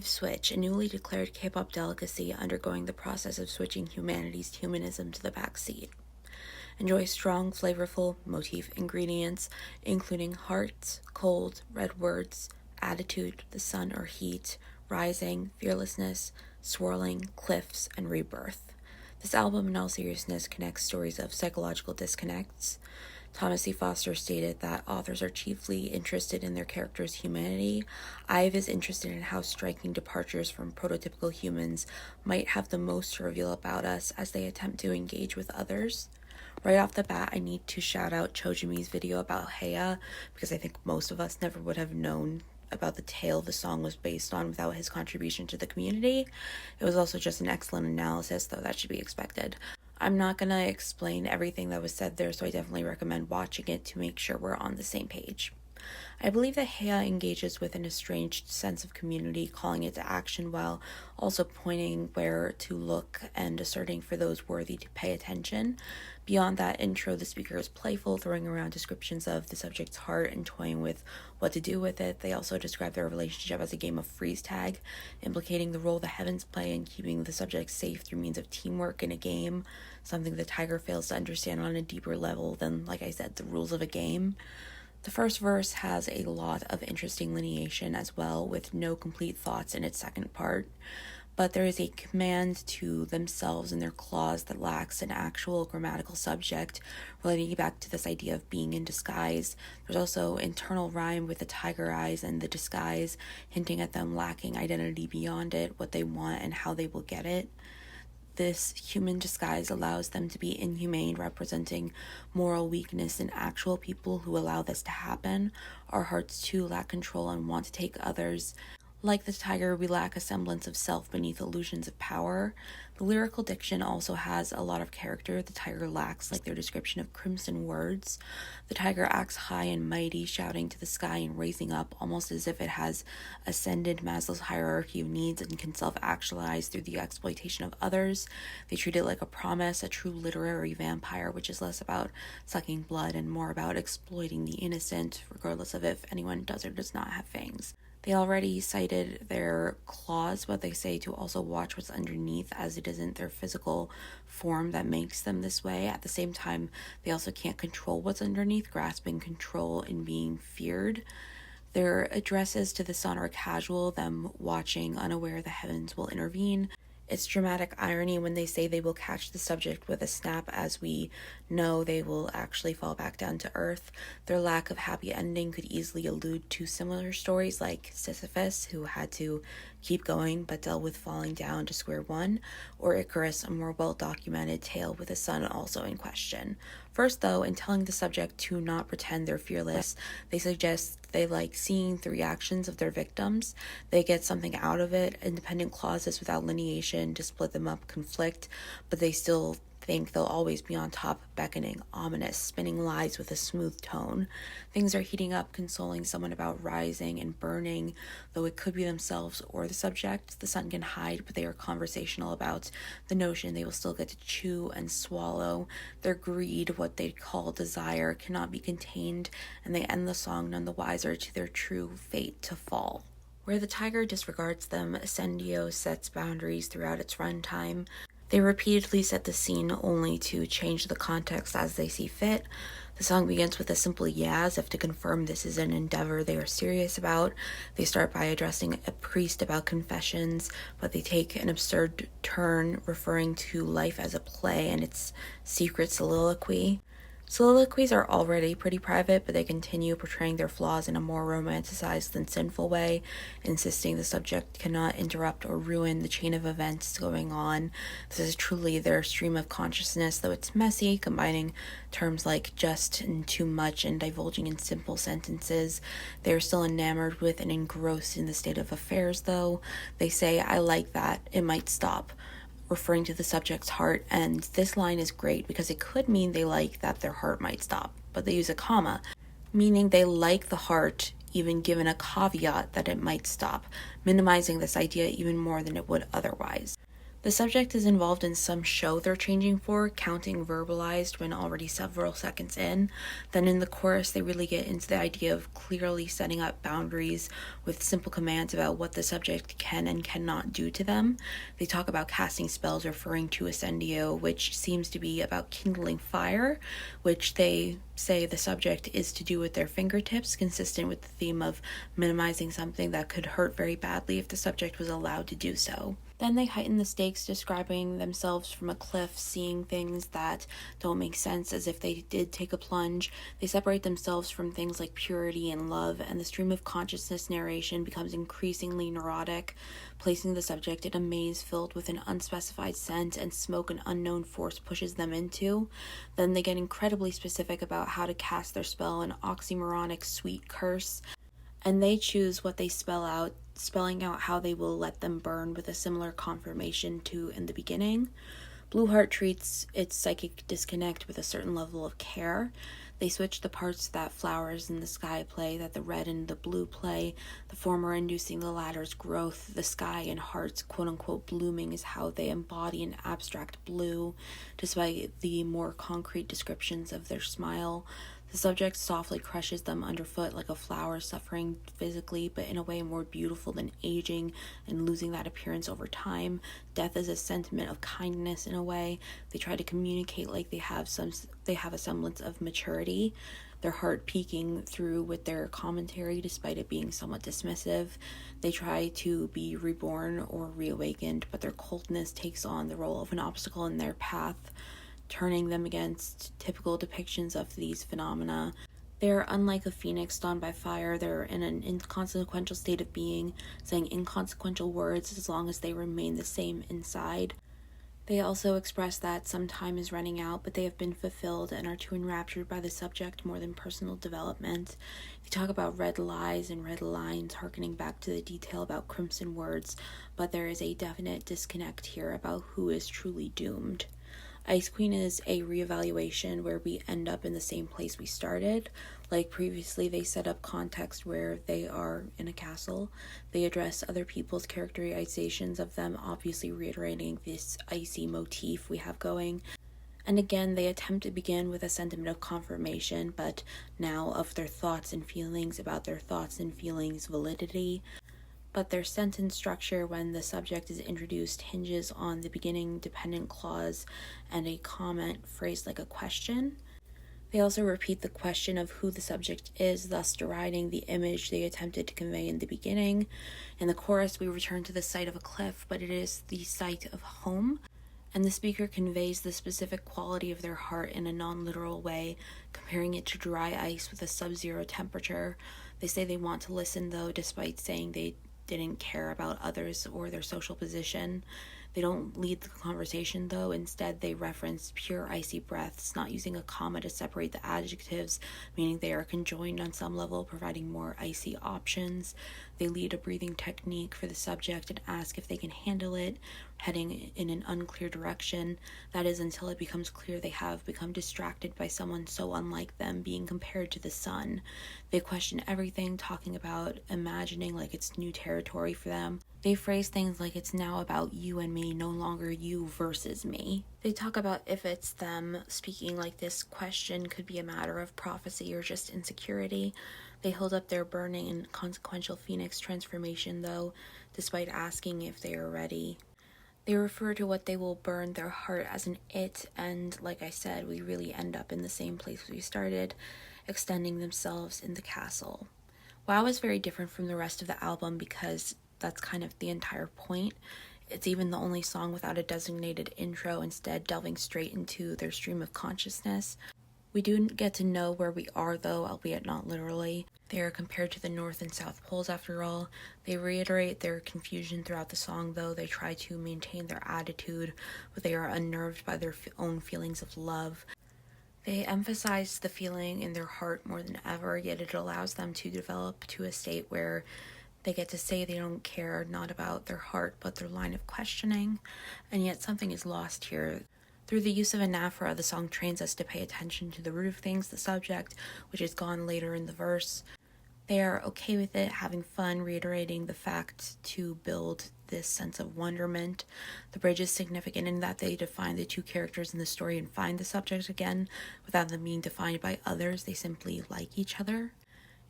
Ive Switch, a newly declared K-pop delicacy undergoing the process of switching humanity's humanism to the backseat. Enjoy strong, flavorful motif ingredients, including hearts, cold, red words, attitude, the sun or heat, rising, fearlessness, swirling, cliffs, and rebirth. This album, in all seriousness, connects stories of psychological disconnects. Thomas C. Foster stated that authors are chiefly interested in their characters' humanity. Ive is interested in how striking departures from prototypical humans might have the most to reveal about us as they attempt to engage with others. Right off the bat, I need to shout out Chojimi's video about Heya, because I think most of us never would have known about the tale the song was based on without his contribution to the community. It was also just an excellent analysis, though that should be expected. I'm not going to explain everything that was said there, so I definitely recommend watching it to make sure we're on the same page. I believe that Heya engages with an estranged sense of community, calling it to action while also pointing where to look and asserting for those worthy to pay attention. Beyond that intro, the speaker is playful, throwing around descriptions of the subject's heart and toying with what to do with it. They also describe their relationship as a game of freeze tag, implicating the role the heavens play in keeping the subject safe through means of teamwork in a game, something the tiger fails to understand on a deeper level than, like I said, the rules of a game. The first verse has a lot of interesting lineation as well, with no complete thoughts in its second part, but there is a command to themselves in their clause that lacks an actual grammatical subject, relating back to this idea of being in disguise. There's also internal rhyme with the tiger eyes and the disguise, hinting at them lacking identity beyond it, what they want and how they will get it. This human disguise allows them to be inhumane, representing moral weakness in actual people who allow this to happen. Our hearts too lack control and want to take others. Like the tiger, we lack a semblance of self beneath illusions of power. The lyrical diction also has a lot of character the tiger lacks, like their description of crimson words. The tiger acts high and mighty, shouting to the sky and raising up, almost as if it has ascended Maslow's hierarchy of needs and can self-actualize through the exploitation of others. They treat it like a promise, a true literary vampire, which is less about sucking blood and more about exploiting the innocent, regardless of if anyone does or does not have fangs. They already cited their claws, but they say to also watch what's underneath, as it isn't their physical form that makes them this way. At the same time, they also can't control what's underneath, grasping control and being feared. Their addresses to the sun are casual, them watching, unaware the heavens will intervene. It's dramatic irony when they say they will catch the subject with a snap, as we know they will actually fall back down to earth. Their lack of happy ending could easily allude to similar stories like Sisyphus, who had to keep going but dealt with falling down to square one, or Icarus, a more well-documented tale with the sun also in question. First, though, in telling the subject to not pretend they're fearless, they suggest they like seeing the reactions of their victims. They get something out of it. Independent clauses without lineation to split them up conflict, but they still think they'll always be on top, beckoning, ominous, spinning lies with a smooth tone. Things are heating up, consoling someone about rising and burning, though it could be themselves or the subject. The sun can hide, but they are conversational about the notion they will still get to chew and swallow. Their greed, what they call desire, cannot be contained, and they end the song none the wiser to their true fate to fall. Where the tiger disregards them, Ascendio sets boundaries throughout its runtime. They repeatedly set the scene only to change the context as they see fit. The song begins with a simple yeah, as if to confirm this is an endeavor they are serious about. They start by addressing a priest about confessions, but they take an absurd turn, referring to life as a play and its secret soliloquy. Soliloquies are already pretty private, but they continue portraying their flaws in a more romanticized than sinful way, insisting the subject cannot interrupt or ruin the chain of events going on. This is truly their stream of consciousness, though it's messy, combining terms like just and too much and divulging in simple sentences. They are still enamored with and engrossed in the state of affairs, though. They say, "I like that, it might stop," referring to the subject's heart, and this line is great because it could mean they like that their heart might stop, but they use a comma, meaning they like the heart, even given a caveat that it might stop, minimizing this idea even more than it would otherwise. The subject is involved in some show they're changing for, counting verbalized when already several seconds in. Then in the chorus, they really get into the idea of clearly setting up boundaries with simple commands about what the subject can and cannot do to them. They talk about casting spells referring to ascendio, which seems to be about kindling fire, which they say the subject is to do with their fingertips, consistent with the theme of minimizing something that could hurt very badly if the subject was allowed to do so. Then they heighten the stakes, describing themselves from a cliff, seeing things that don't make sense as if they did take a plunge. They separate themselves from things like purity and love, and the stream of consciousness narration becomes increasingly neurotic, placing the subject in a maze filled with an unspecified scent and smoke an unknown force pushes them into. Then they get incredibly specific about how to cast their spell, an oxymoronic sweet curse, and they choose what they spell out, spelling out how they will let them burn with a similar confirmation to in the beginning. Blueheart treats its psychic disconnect with a certain level of care. They switch the parts that flowers in the sky play, that the red and the blue play, the former inducing the latter's growth. The sky and hearts quote-unquote blooming is how they embody an abstract blue, despite the more concrete descriptions of their smile. The subject softly crushes them underfoot like a flower suffering physically, but in a way more beautiful than aging and losing that appearance over time. Death is a sentiment of kindness in a way. They try to communicate like they have a semblance of maturity, their heart peeking through with their commentary despite it being somewhat dismissive. They try to be reborn or reawakened, but their coldness takes on the role of an obstacle in their path, turning them against typical depictions of these phenomena. They are unlike a phoenix dawned by fire. They're in an inconsequential state of being, saying inconsequential words as long as they remain the same inside. They also express that some time is running out, but they have been fulfilled and are too enraptured by the subject more than personal development. They talk about red lies and red lines, harkening back to the detail about crimson words, but there is a definite disconnect here about who is truly doomed. Ice Queen is a reevaluation where we end up in the same place we started. Like previously, they set up context where they are in a castle. They address other people's characterizations of them, obviously reiterating this icy motif we have going. And again, they attempt to begin with a sentiment of confirmation, but now of their thoughts and feelings about their thoughts and feelings' validity. But their sentence structure when the subject is introduced hinges on the beginning dependent clause and a comment phrased like a question. They also repeat the question of who the subject is, thus deriding the image they attempted to convey in the beginning. In the chorus, we return to the site of a cliff, but it is the site of home, and the speaker conveys the specific quality of their heart in a non-literal way, comparing it to dry ice with a sub-zero temperature. They say they want to listen, though, despite saying they didn't care about others or their social position. They don't lead the conversation, though. Instead, they reference pure icy breaths, not using a comma to separate the adjectives, meaning they are conjoined on some level, providing more icy options. They lead a breathing technique for the subject and ask if they can handle it, heading in an unclear direction. That is, until it becomes clear they have become distracted by someone so unlike them, being compared to the sun. They question everything, talking about imagining like it's new territory for them. They phrase things like it's now about you and me, no longer you versus me. They talk about if it's them, speaking like this question could be a matter of prophecy or just insecurity. They hold up their burning and consequential phoenix transformation, though, despite asking if they are ready. They refer to what they will burn their heart as an it, and like I said, we really end up in the same place we started, extending themselves in the castle. WoW is very different from the rest of the album because that's kind of the entire point. It's even the only song without a designated intro, instead delving straight into their stream of consciousness. We do get to know where we are, though, albeit not literally. They are compared to the North and South Poles, after all. They reiterate their confusion throughout the song, though. They try to maintain their attitude, but they are unnerved by their own feelings of love. They emphasize the feeling in their heart more than ever, yet it allows them to develop to a state where they get to say they don't care, not about their heart, but their line of questioning. And yet something is lost here. Through the use of anaphora, the song trains us to pay attention to the root of things, the subject, which is gone later in the verse. They are okay with it, having fun, reiterating the fact to build this sense of wonderment. The bridge is significant in that they define the two characters in the story and find the subject again without them being defined by others. They simply like each other.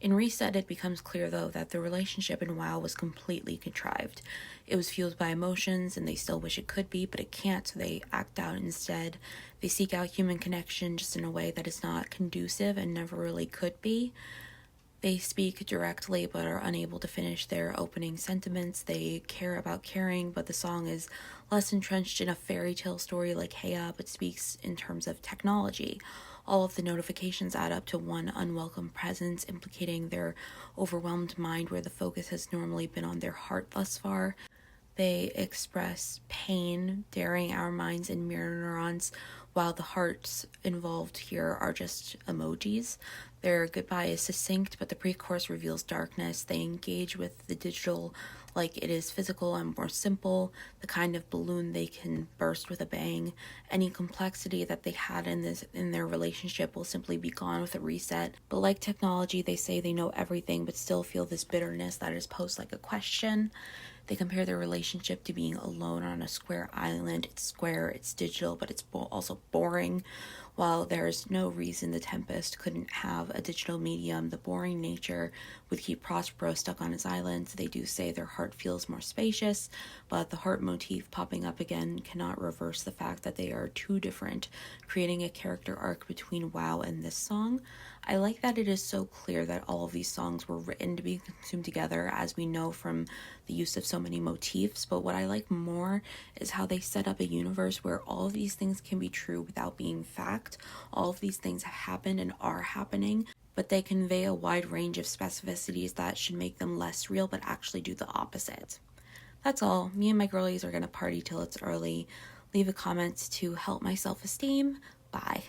In Reset, it becomes clear, though, that the relationship in WoW was completely contrived. It was fueled by emotions, and they still wish it could be, but it can't, so they act out instead. They seek out human connection just in a way that is not conducive and never really could be. They speak directly but are unable to finish their opening sentiments. They care about caring, but the song is less entrenched in a fairy tale story like Heya, but speaks in terms of technology. All of the notifications add up to one unwelcome presence, implicating their overwhelmed mind where the focus has normally been on their heart thus far. They express pain, daring our minds and mirror neurons, while the hearts involved here are just emojis. Their goodbye is succinct, but the pre-chorus reveals darkness. They engage with the digital like it is physical and more simple, the kind of balloon they can burst with a bang. Any complexity that they had in their relationship will simply be gone with a reset. But like technology, they say they know everything but still feel this bitterness that is posed like a question. They compare their relationship to being alone on a square island. It's square, it's digital, but it's also boring. While there's no reason the Tempest couldn't have a digital medium, the boring nature would keep Prospero stuck on his island. They do say their heart feels more spacious, but the heart motif popping up again cannot reverse the fact that they are too different, creating a character arc between WoW and this song. I like that it is so clear that all of these songs were written to be consumed together, as we know from the use of so many motifs, but what I like more is how they set up a universe where all of these things can be true without being fact. All of these things have happened and are happening, but they convey a wide range of specificities that should make them less real but actually do the opposite. That's all. Me and my girlies are gonna party till it's early. Leave a comment to help my self-esteem. Bye.